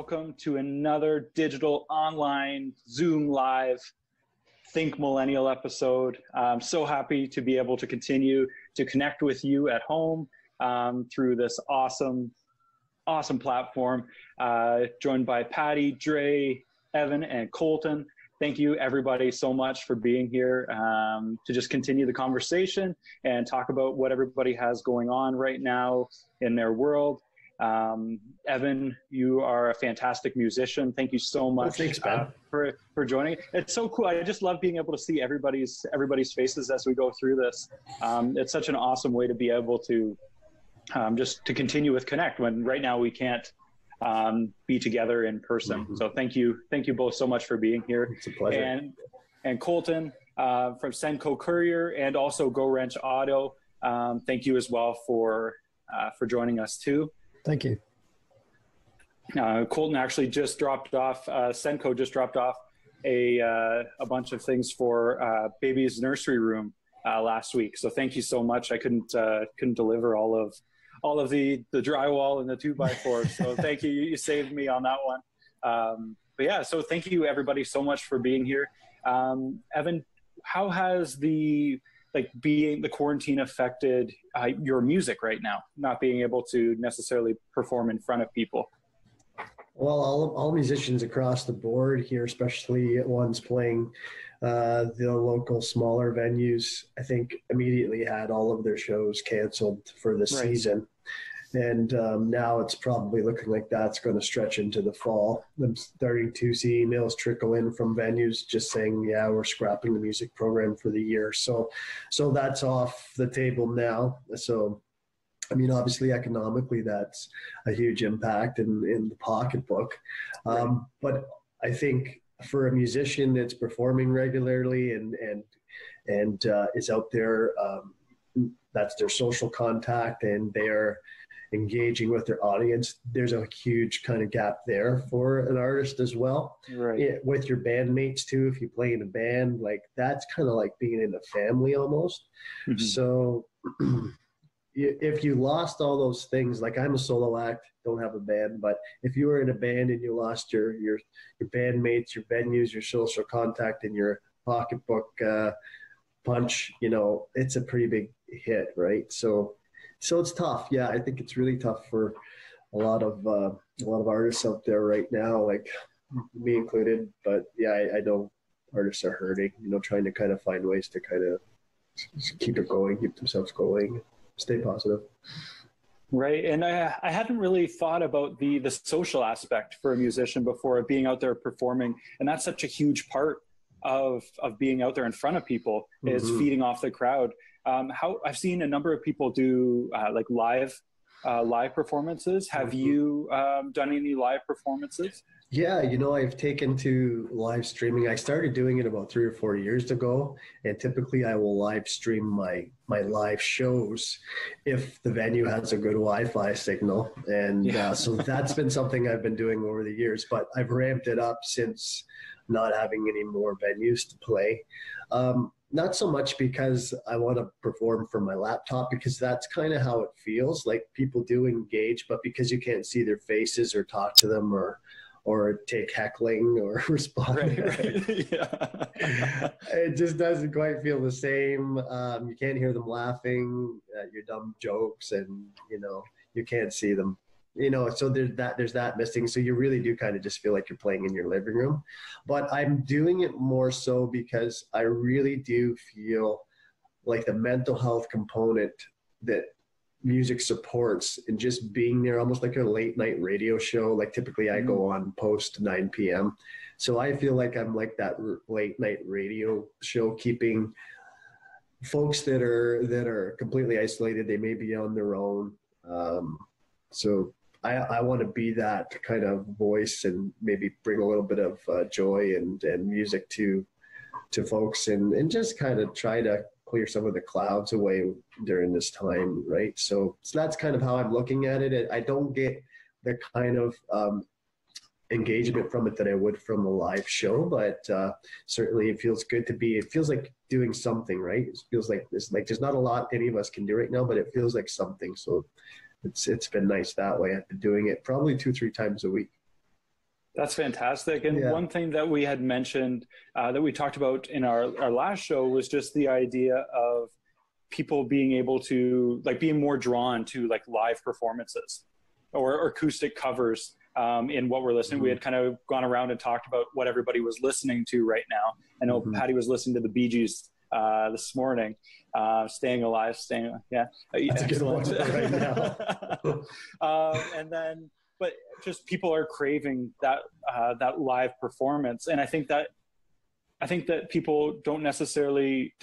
welcome to another digital online Zoom live Think Millennial episode. I'm so happy to be able to continue to connect with you at home through this awesome platform, joined by Patty, Dre, Evan, and Kolton. Thank you, everybody, so much for being here to just continue the conversation and talk about what everybody has going on right now in their world. Evan, you are a fantastic musician. Thank you so much for joining. It's so cool. I just love being able to see everybody's faces as we go through this. It's such an awesome way to be able to just to continue with Connect when right now we can't be together in person. Mm-hmm. So thank you both so much for being here. It's a pleasure. And Kolton from Sendco Courier and also GoWrech Auto. Thank you as well for joining us too. Thank you. Kolton actually just dropped off, Sendco just dropped off a bunch of things for Baby's nursery room last week. So thank you so much. I couldn't deliver all of the drywall and the 2x4. So thank you. You saved me on that one. But yeah, so thank you everybody so much for being here. Evan, how has being the quarantine affected your music right now, not being able to necessarily perform in front of people? Well, all musicians across the board here, especially ones playing the local smaller venues, I think immediately had all of their shows canceled for the season. And now it's probably looking like that's going to stretch into the fall. I'm starting to see emails trickle in from venues just saying, yeah, we're scrapping the music program for the year. So that's off the table now. So, I mean, obviously economically, that's a huge impact in the pocketbook. But I think for a musician that's performing regularly and is out there, that's their social contact and they're engaging with their audience, there's a huge kind of gap there for an artist as well. Right. With your bandmates too, if you play in a band, like that's kind of like being in a family almost. Mm-hmm. So if you lost all those things, like I'm a solo act, don't have a band, but if you were in a band and you lost your bandmates, your venues, your social contact, and your pocketbook punch, it's a pretty big hit, right? So it's tough. Yeah, I think it's really tough for a lot of artists out there right now, like me included. But yeah, I know artists are hurting, trying to kind of find ways to kind of keep it going, keep themselves going, stay positive. Right. And I hadn't really thought about the social aspect for a musician before, being out there performing. And that's such a huge part of being out there in front of people, is mm-hmm. feeding off the crowd. I've seen a number of people do like live performances. Have mm-hmm. you done any live performances? Yeah, I've taken to live streaming. I started doing it about 3 or 4 years ago, and typically I will live stream my live shows if the venue has a good Wi-Fi signal. And so that's been something I've been doing over the years, but I've ramped it up since not having any more venues to play. Not so much because I want to perform from my laptop, because that's kind of how it feels. Like people do engage, but because you can't see their faces or talk to them or take heckling or respond. Right. Yeah. It just doesn't quite feel the same. You can't hear them laughing at your dumb jokes, and you can't see them. So there's that missing. So you really do kind of just feel like you're playing in your living room. But I'm doing it more so because I really do feel like the mental health component that music supports, and just being there, almost like a late night radio show. Like typically I go on post 9 p.m. So I feel like I'm like that late night radio show, keeping folks that are completely isolated. They may be on their own. So I want to be that kind of voice and maybe bring a little bit of joy and music to folks and just kind of try to clear some of the clouds away during this time, right? So that's kind of how I'm looking at it. I don't get the kind of engagement from it that I would from a live show, but certainly it feels good to be. It feels like doing something, right? It feels like there's not a lot any of us can do right now, but it feels like something. So it's been nice that way. I've been doing it probably 2-3 times a week. That's fantastic. And Yeah. one thing that we had mentioned that we talked about in our last show was just the idea of people being able to like being more drawn to like live performances or acoustic covers in what we're listening. We had kind of gone around and talked about what everybody was listening to right now. I know Patty was listening to the Bee Gees this morning, Staying Alive, yeah. That's a good one right now. And then, but just people are craving that live performance. And I think that people didn't necessarily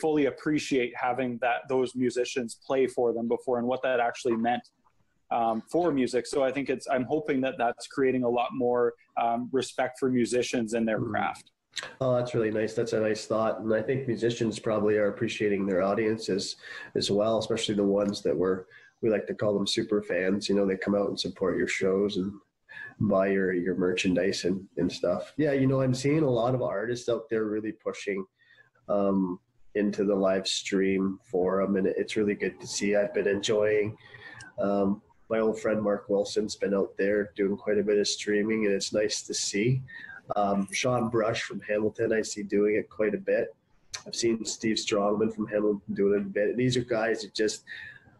fully appreciate having those musicians play for them before and what that actually meant for music. So I think I'm hoping that that's creating a lot more respect for musicians and their craft. Oh, that's really nice. That's a nice thought. And I think musicians probably are appreciating their audiences as well, especially the ones that we like to call them super fans. You know, they come out and support your shows and buy your merchandise and stuff. Yeah, you know, I'm seeing a lot of artists out there really pushing into the live stream forum, and it's really good to see. I've been enjoying my old friend Mark Wilson's been out there doing quite a bit of streaming, and it's nice to see. Sean Brush from Hamilton, I see doing it quite a bit. I've seen Steve Strongman from Hamilton doing it a bit. These are guys that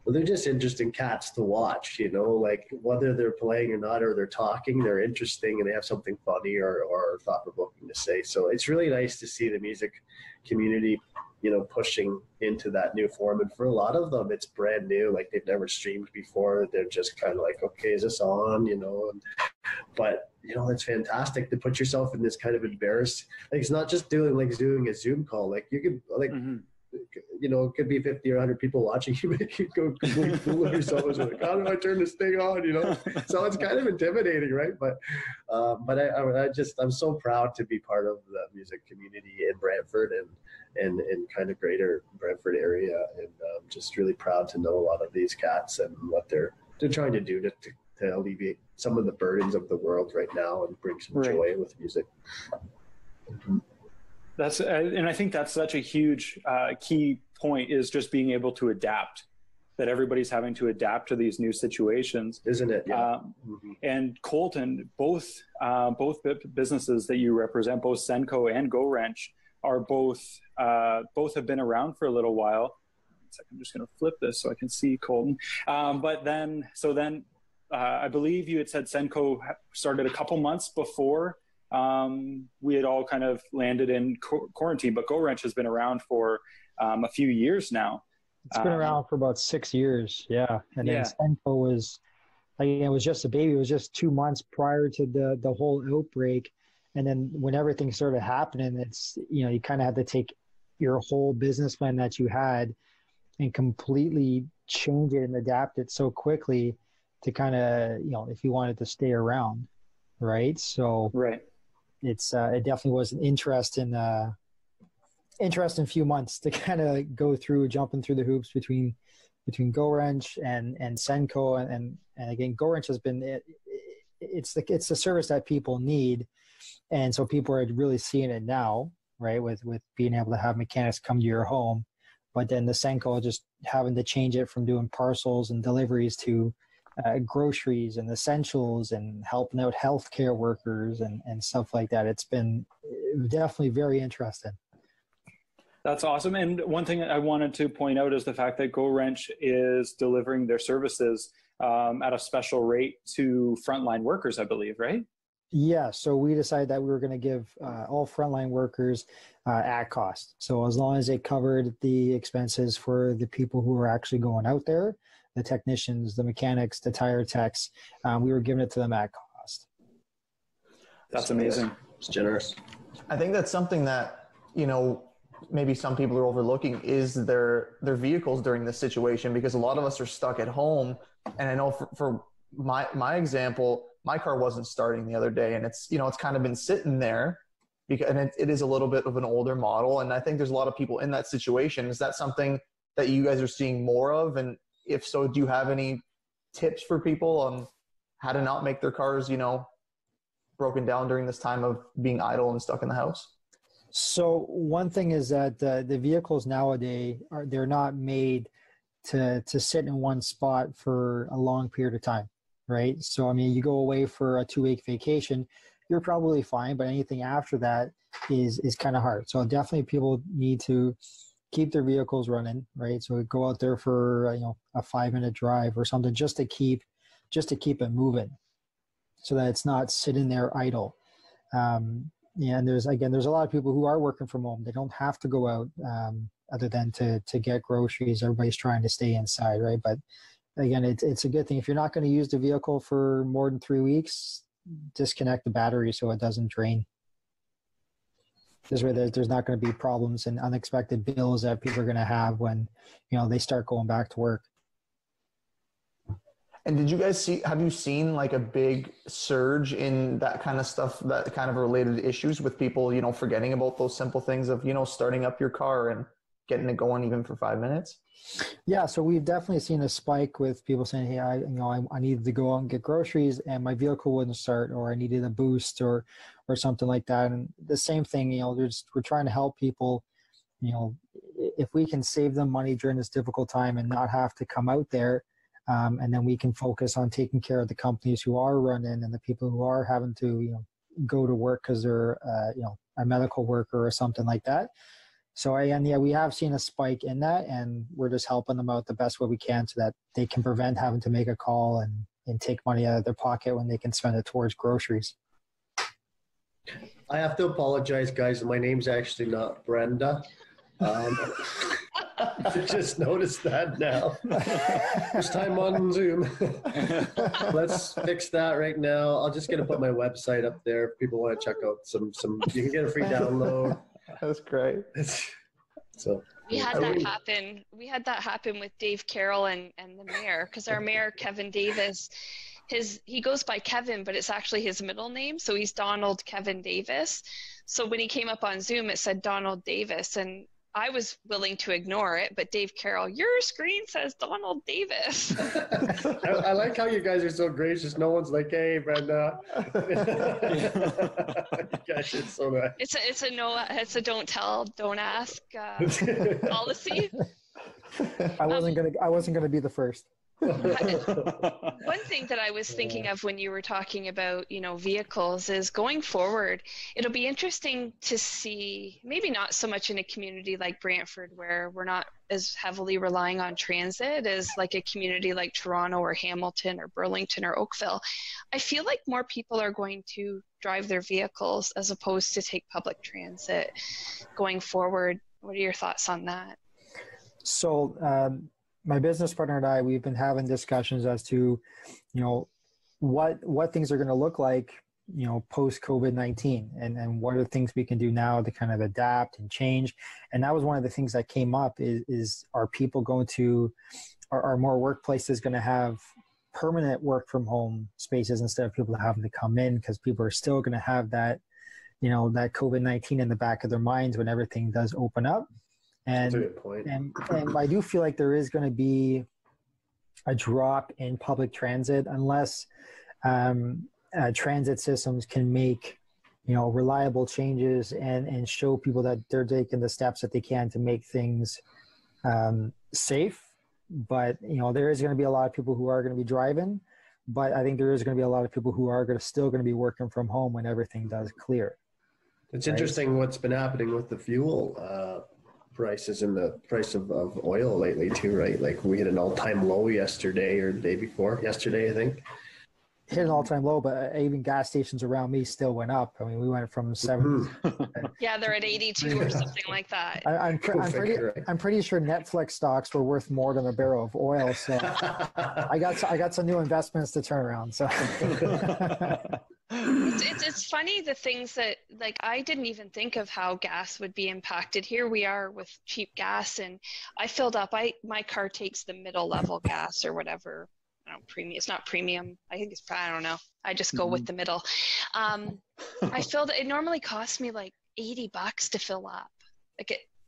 they're just interesting cats to watch, you know, like whether they're playing or not, or they're talking, they're interesting and they have something funny or thought-provoking to say. So it's really nice to see the music community, you know, pushing into that new form. And for a lot of them, it's brand new. Like they've never streamed before. They're just kind of like, okay, is this on, you know? But, you know, it's fantastic to put yourself in this kind of embarrassed, like it's not just doing a Zoom call. Like you could like, you know, it could be 50 or 100 people watching you, make you go completely fool of yourself. Like, how do I turn this thing on? You know, so it's kind of intimidating, right? But I'm so proud to be part of the music community in Brantford and kind of greater Brantford area, and just really proud to know a lot of these cats and what they're trying to do to alleviate some of the burdens of the world right now and bring some joy with music. And I think that's such a huge key point, is just being able to adapt, that everybody's having to adapt to these new situations. Isn't it? Yeah. And Kolton, both businesses that you represent, both Sendco and GoWrech, are both have been around for a little while. I'm just going to flip this so I can see Kolton. But then I believe you had said Sendco started a couple months before we had all kind of landed in quarantine, but GoWrech has been around for a few years now. It's been around for about 6 years. Yeah. And then Sendco was, it was just a baby. It was just 2 months prior to the whole outbreak. And then when everything started happening, it's, you know, you kind of had to take your whole business plan that you had and completely change it and adapt it so quickly to kind of, you know, if you wanted to stay around. Right. So it's, it definitely was an interesting few months to kind of go through, jumping through the hoops between GoWrech and Sendco. And again, GoWrech has been, it's the service that people need. And so people are really seeing it now, right? With being able to have mechanics come to your home, but then the Sendco just having to change it from doing parcels and deliveries to groceries and essentials and helping out healthcare workers and stuff like that. It's been definitely very interesting. That's awesome. And one thing I wanted to point out is the fact that GoWrech is delivering their services at a special rate to frontline workers, I believe, right? Yeah. So we decided that we were going to give all frontline workers at cost. So as long as they covered the expenses for the people who are actually going out there, the technicians, the mechanics, the tire techs, we were giving it to them at cost. That's amazing. It's generous. I think that's something that, you know, maybe some people are overlooking is their vehicles during this situation, because a lot of us are stuck at home. And I know for my example, my car wasn't starting the other day, and it's, you know, it's kind of been sitting there because, and it is a little bit of an older model. And I think there's a lot of people in that situation. Is that something that you guys are seeing more of? And if so, do you have any tips for people on how to not make their cars, you know, broken down during this time of being idle and stuck in the house? So one thing is that the vehicles nowadays they're not made to sit in one spot for a long period of time. right? So, I mean, you go away for a 2-week vacation, you're probably fine, but anything after that is kind of hard. So definitely people need to keep their vehicles running, right? So go out there for, a 5-minute drive or something just to keep it moving so that it's not sitting there idle. And there's a lot of people who are working from home. They don't have to go out other than to get groceries. Everybody's trying to stay inside, right? But again, it's a good thing. If you're not going to use the vehicle for more than 3 weeks, disconnect the battery so it doesn't drain. This way there's not going to be problems and unexpected bills that people are going to have when, they start going back to work. And did you guys have you seen like a big surge in that kind of stuff, that kind of related issues with people, forgetting about those simple things of, starting up your car and getting it going even for 5 minutes? Yeah, so we've definitely seen a spike with people saying, "Hey, I needed to go out and get groceries, and my vehicle wouldn't start, or I needed a boost, or something like that." And the same thing, we're trying to help people. If we can save them money during this difficult time and not have to come out there, and then we can focus on taking care of the companies who are running and the people who are having to, go to work because they're, a medical worker or something like that. So we have seen a spike in that, and we're just helping them out the best way we can so that they can prevent having to make a call and take money out of their pocket when they can spend it towards groceries. I have to apologize, guys. My name's actually not Brenda. I just noticed that now. First time on Zoom. Let's fix that right now. I'm just gonna put my website up there if people want to check out some. You can get a free download. That's great. So we had that happen. We had that happen with Dave Carroll and the mayor, because our mayor Kevin Davis, he goes by Kevin, but it's actually his middle name, so he's Donald Kevin Davis. So when he came up on Zoom, it said Donald Davis, and I was willing to ignore it, but Dave Carroll, your screen says Donald Davis. I like how you guys are so gracious. No one's like, "Hey, Brenda." You guys are so nice. It's a don't tell, don't ask policy. I wasn't gonna be the first. One thing that I was thinking of when you were talking about, vehicles is going forward, it'll be interesting to see, maybe not so much in a community like Brantford where we're not as heavily relying on transit as like a community like Toronto or Hamilton or Burlington or Oakville. I feel like more people are going to drive their vehicles as opposed to take public transit going forward. What are your thoughts on that? So, my business partner and I, we've been having discussions as to, what things are going to look like, post COVID-19 and what are things we can do now to kind of adapt and change. And that was one of the things that came up is are people going to, are more workplaces going to have permanent work from home spaces instead of people having to come in, because people are still going to have that, that COVID-19 in the back of their minds when everything does open up. And, that's a good point. And I do feel like there is going to be a drop in public transit unless transit systems can make, reliable changes and show people that they're taking the steps that they can to make things safe. But, there is going to be a lot of people who are going to be driving, but I think there is going to be a lot of people who are still going to be working from home when everything does clear. It's interesting what's been happening with the fuel prices and the price of oil lately too, right? Like we hit an all-time low yesterday or the day before. Yesterday, I think. Hit an all-time low, but even gas stations around me still went up. I mean, we went from 7. Yeah, they're at 82 or something like that. I'm pretty sure Netflix stocks were worth more than a barrel of oil. So I got some new investments to turn around. So it's funny the things that, like, I didn't even think of how gas would be impacted. Here we are with cheap gas, and I filled up. My car takes the middle level gas or whatever. I don't premium. It's not premium. I think I don't know. I just go with the middle. I filled it. It normally costs me like $80 to fill up,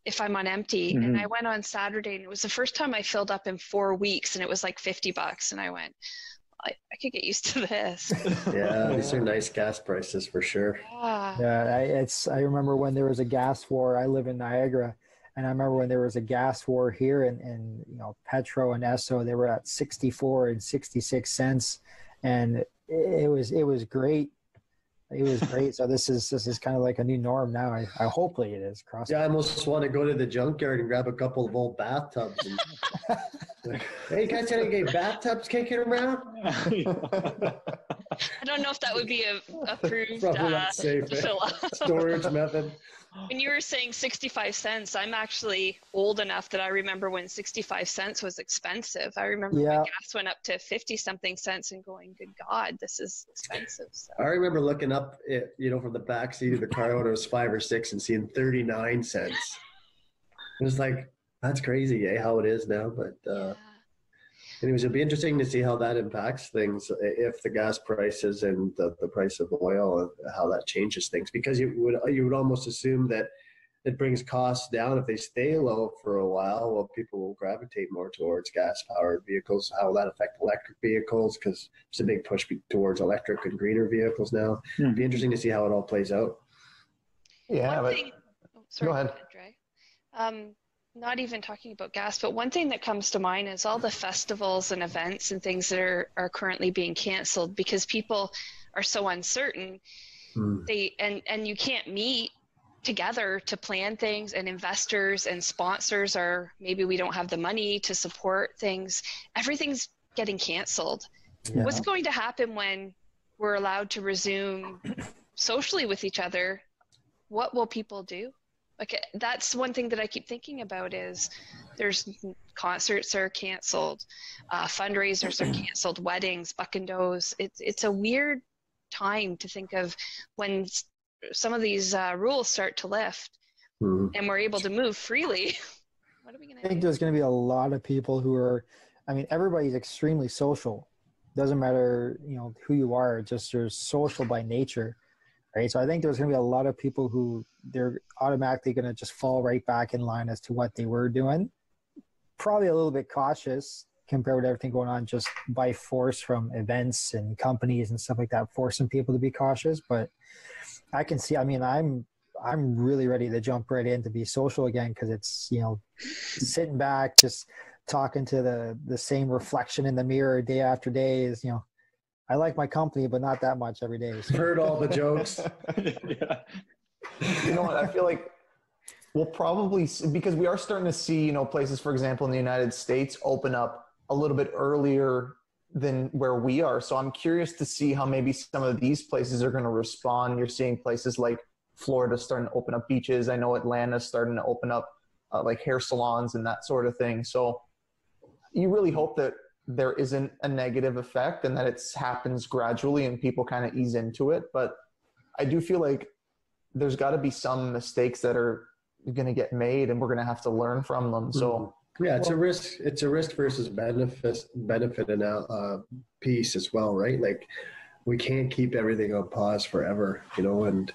if I'm on empty. Mm-hmm. And I went on Saturday, and it was the first time I filled up in 4 weeks, and it was like $50. And I went, I could get used to this. Yeah, these are nice gas prices for sure. Yeah, I remember when there was a gas war. I live in Niagara, and I remember when there was a gas war here, and Petro and Esso, they were at 64 and 66 cents, and it was great. It was great. So this is kind of like a new norm now. I hopefully it is. Yeah, I almost want to go to the junkyard and grab a couple of old bathtubs. And, hey, you guys, any bathtubs kicking around? I don't know if that would be approved. Probably not safe. Storage method. When you were saying 65 cents, I'm actually old enough that I remember when 65 cents was expensive. I remember when gas went up to 50 something cents and going, good God, this is expensive. So. I remember looking up, from the back seat of the car when it was 5 or 6 and seeing 39 cents. It was like, that's crazy, how it is now. But anyways, it'll be interesting to see how that impacts things if the gas prices and the price of oil, how that changes things. Because you would almost assume that it brings costs down if they stay low for a while. Well, people will gravitate more towards gas-powered vehicles. How will that affect electric vehicles? Because there's a big push towards electric and greener vehicles now. It'll be interesting to see how it all plays out. Yeah, Sorry, go ahead. Andre. Not even talking about gas, but one thing that comes to mind is all the festivals and events and things that are currently being canceled because people are so uncertain. And you can't meet together to plan things, and investors and sponsors maybe we don't have the money to support things. Everything's getting canceled. Yeah. What's going to happen when we're allowed to resume socially with each other? What will people do? Like, that's one thing that I keep thinking about is there's concerts are canceled, fundraisers are canceled, weddings, buck and does. It's a weird time to think of when some of these rules start to lift and we're able to move freely. What are we going to do? I think there's going to be a lot of people who are, everybody's extremely social. Doesn't matter, who you are, just you're social by nature. Right. So I think there's going to be a lot of people who they're automatically going to just fall right back in line as to what they were doing. Probably a little bit cautious compared with everything going on just by force from events and companies and stuff like that, forcing people to be cautious. But I can see, I'm really ready to jump right in to be social again because it's, sitting back, just talking to the same reflection in the mirror day after day is, I like my company, but not that much every day. So. Heard all the jokes. Yeah. You know what? I feel like we'll probably, because we are starting to see, places, for example, in the United States open up a little bit earlier than where we are. So I'm curious to see how maybe some of these places are going to respond. You're seeing places like Florida starting to open up beaches. I know Atlanta's starting to open up like hair salons and that sort of thing. So you really hope that there isn't a negative effect and that it happens gradually and people kind of ease into it. But I do feel like there's got to be some mistakes that are going to get made and we're going to have to learn from them. So yeah, it's a risk versus benefit piece as well, right? Like we can't keep everything on pause forever, and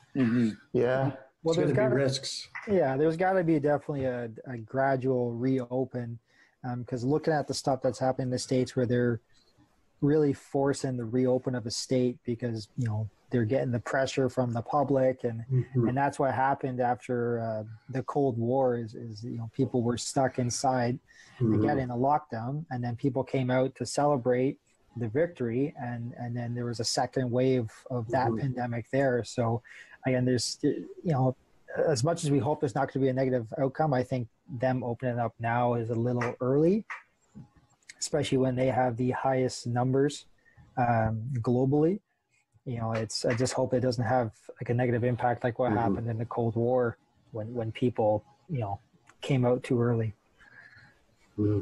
yeah, well, there's got to be risks. Yeah, there's got to be definitely a gradual reopen. Because looking at the stuff that's happening in the States where they're really forcing the reopen of a state because, they're getting the pressure from the public and that's what happened after the Cold War is people were stuck inside again in a lockdown and then people came out to celebrate the victory and then there was a second wave of that pandemic there. So again, there's, as much as we hope there's not going to be a negative outcome, I think them opening up now is a little early, especially when they have the highest numbers globally. I just hope it doesn't have like a negative impact like what happened in the Cold War when people, came out too early.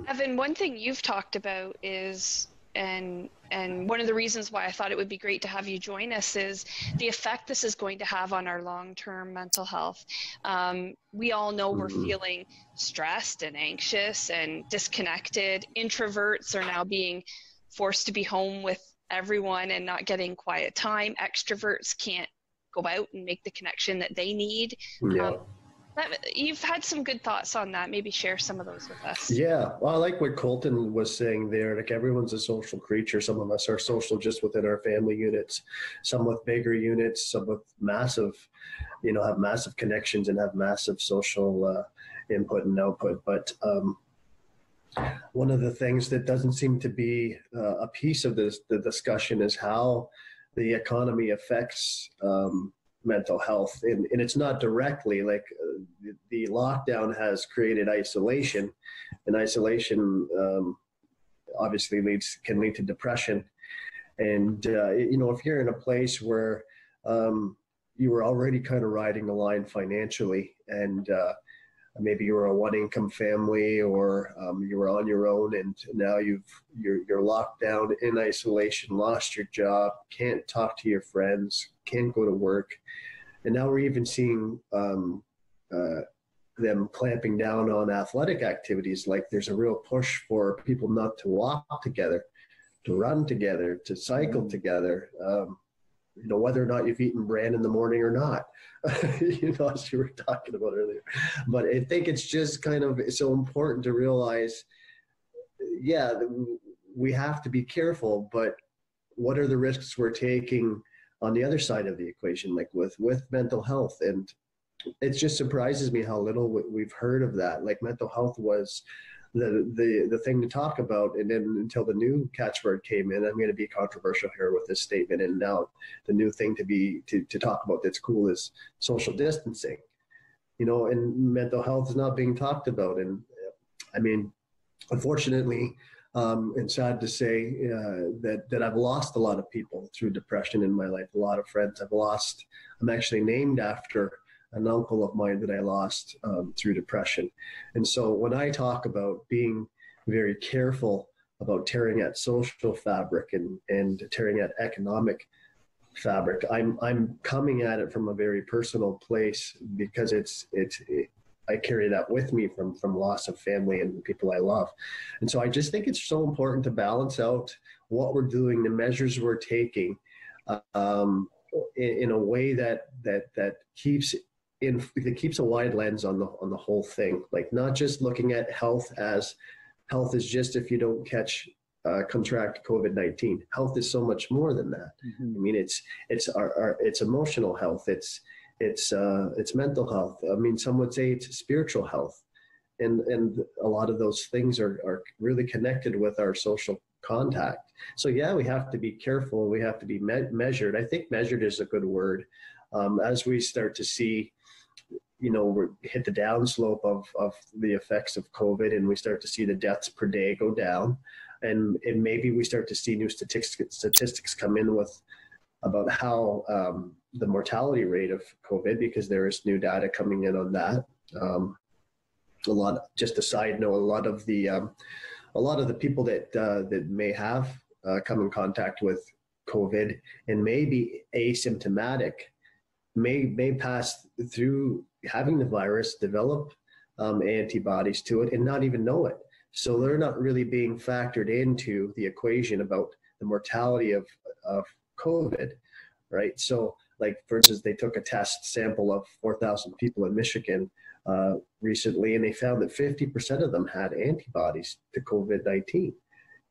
Evan, one thing you've talked about is, and one of the reasons why I thought it would be great to have you join us is the effect this is going to have on our long-term mental health. We all know we're feeling stressed and anxious and disconnected. Introverts are now being forced to be home with everyone and not getting quiet time. Extroverts can't go out and make the connection that they need. Yeah. You've had some good thoughts on that. Maybe share some of those with us. Yeah. Well, I like what Kolton was saying there. Like everyone's a social creature. Some of us are social just within our family units, some with bigger units, some with massive, have massive connections and have massive social input and output. But One of the things that doesn't seem to be a piece of the discussion is how the economy affects mental health. And it's not directly like the lockdown has created isolation, and isolation obviously can lead to depression. And, if you're in a place where you were already kind of riding the line financially, and maybe you were a one-income family, or you were on your own, and now you're locked down in isolation, lost your job, can't talk to your friends, can't go to work, and now we're even seeing them clamping down on athletic activities. Like there's a real push for people not to walk together, to run together, to cycle together. Whether or not you've eaten bran in the morning or not, as you were talking about earlier. But I think it's just it's so important to realize, we have to be careful, but what are the risks we're taking on the other side of the equation, like with mental health? And it just surprises me how little we've heard of that. Like mental health was the thing to talk about, and then until the new catchword came in, I'm going to be controversial here with this statement, and now the new thing to talk about that's cool is social distancing, and mental health is not being talked about. And I mean, unfortunately, and sad to say that I've lost a lot of people through depression in my life, a lot of friends I'm actually named after an uncle of mine that I lost through depression. And so when I talk about being very careful about tearing at social fabric and tearing at economic fabric, I'm coming at it from a very personal place, because I carry that with me from loss of family and people I love. And so I just think it's so important to balance out what we're doing, the measures we're taking, in a way that keeps a wide lens on the whole thing. Like not just looking at health is just if you don't contract COVID-19. Health is so much more than that. Mm-hmm. I mean, it's emotional health. It's mental health. I mean, some would say it's spiritual health, and a lot of those things are really connected with our social contact. So we have to be careful. We have to be measured. I think measured is a good word. As we start to see, we hit the downslope of the effects of COVID, and we start to see the deaths per day go down, and maybe we start to see new statistics come in with about how the mortality rate of COVID, because there is new data coming in on that. Just a side note, a lot of the people that may have come in contact with COVID and may be asymptomatic may pass through having the virus, develop antibodies to it, and not even know it. So they're not really being factored into the equation about the mortality of COVID, right? So, like, for instance, they took a test sample of 4,000 people in Michigan recently, and they found that 50% of them had antibodies to COVID-19,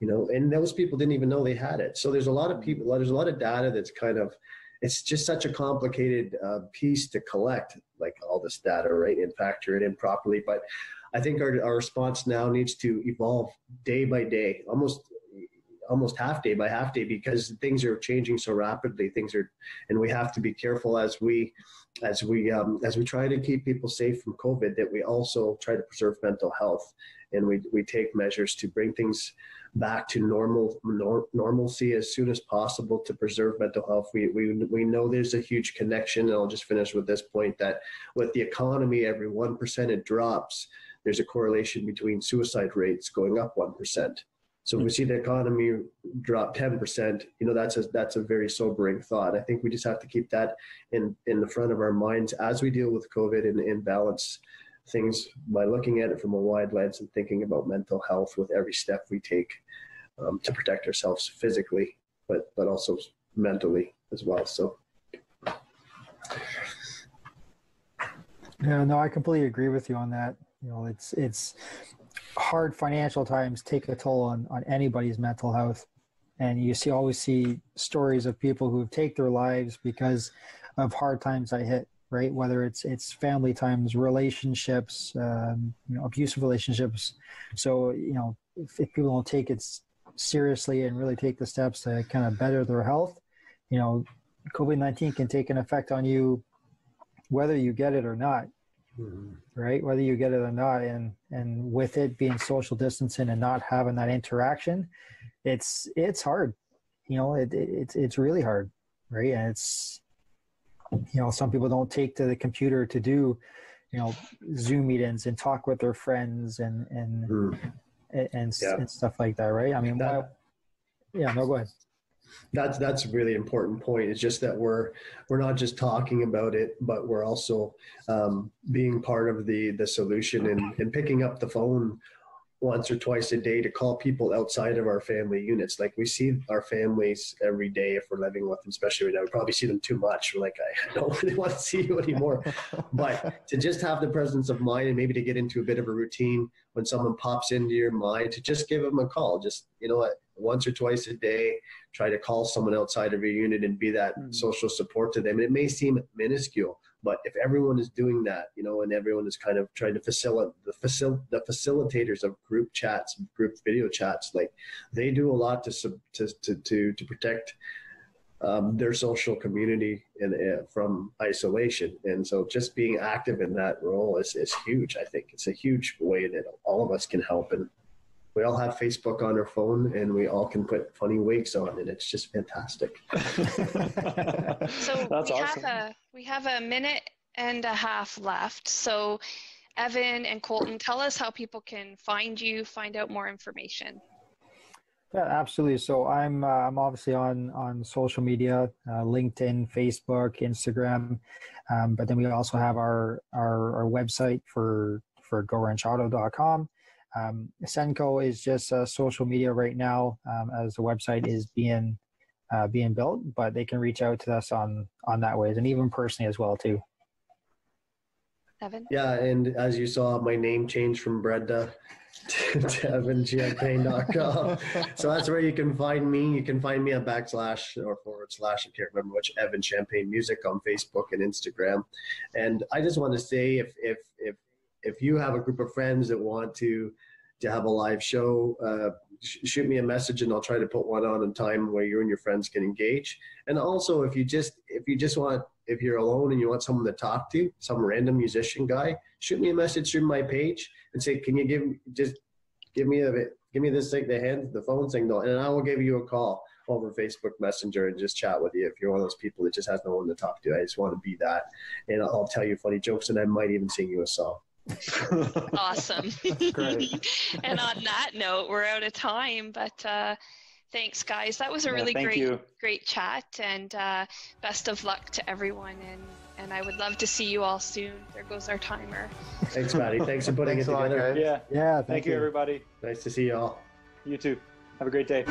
and those people didn't even know they had it. So there's a lot of people, there's a lot of data that's it's just such a complicated piece to collect, like all this data, right, and factor it in properly. But I think our response now needs to evolve day by day, almost half day by half day, because things are changing so rapidly. And we have to be careful as we try to keep people safe from COVID, that we also try to preserve mental health, and we take measures to bring things back to normalcy as soon as possible to preserve mental health. We know there's a huge connection, and I'll just finish with this point, that with the economy, every 1% it drops, there's a correlation between suicide rates going up 1%. So if we see the economy drop 10%, that's a very sobering thought. I think we just have to keep that in the front of our minds as we deal with COVID, and balance things by looking at it from a wide lens and thinking about mental health with every step we take to protect ourselves physically, but also mentally as well. So. Yeah, no, I completely agree with you on that. It's hard. Financial times take a toll on anybody's mental health, and always see stories of people who take their lives because of hard times that hit. right? Whether it's family times, relationships, abusive relationships. So, if people don't take it seriously and really take the steps to kind of better their health, COVID-19 can take an effect on you whether you get it or not, right? Whether you get it or not, and with it being social distancing and not having that interaction, it's hard. It's really hard, right? And it's, some people don't take to the computer to do, Zoom meetings and talk with their friends and stuff like that, right? I mean, go ahead. That's a really important point. It's just that we're not just talking about it, but we're also being part of the solution and picking up the phone once or twice a day to call people outside of our family units. Like, we see our families every day if we're living with them, especially right now. We probably see them too much. We're like, I don't really want to see you anymore. But to just have the presence of mind and maybe to get into a bit of a routine when someone pops into your mind, to just give them a call. Just, once or twice a day, try to call someone outside of your unit and be that social support to them. And it may seem minuscule, but if everyone is doing that, and everyone is kind of trying to facilitate the facilitators of group chats, group video chats, like, they do a lot to protect their social community from isolation. And so just being active in that role is huge. I think it's a huge way that all of us can help. And we all have Facebook on our phone, and we all can put funny wigs on, and it's just fantastic. So That's awesome. We have a minute and a half left. So Evan and Kolton, tell us how people can find you, find out more information. Yeah, absolutely. So I'm obviously on social media, LinkedIn, Facebook, Instagram, but then we also have our website for GoWrenchAuto.com. Sendco is just social media right now, as the website is being built, but they can reach out to us on that ways, and even personally as well too. Evan? Yeah, and as you saw, my name changed from Brenda to evanchampagne.com. So that's where you can find me. You can find me at / I can't remember which, Evan Champagne Music on Facebook and Instagram. And I just want to say, if you have a group of friends that want to have a live show, shoot me a message and I'll try to put one on in time where you and your friends can engage. And also, if you're alone and you want someone to talk to, some random musician guy, shoot me a message through my page and say, can you give me this thing, the phone signal, and I will give you a call over Facebook Messenger and just chat with you. If you're one of those people that just has no one to talk to, I just want to be that, and I'll tell you funny jokes, and I might even sing you a song. Awesome. Great. And on that note, we're out of time, but thanks, guys. That was a really great chat, and best of luck to everyone. And I would love to see you all soon. There goes our timer. Thanks, Maddie. Thanks for putting it together. Yeah. Thank you, everybody. Nice to see you all. You too. Have a great day.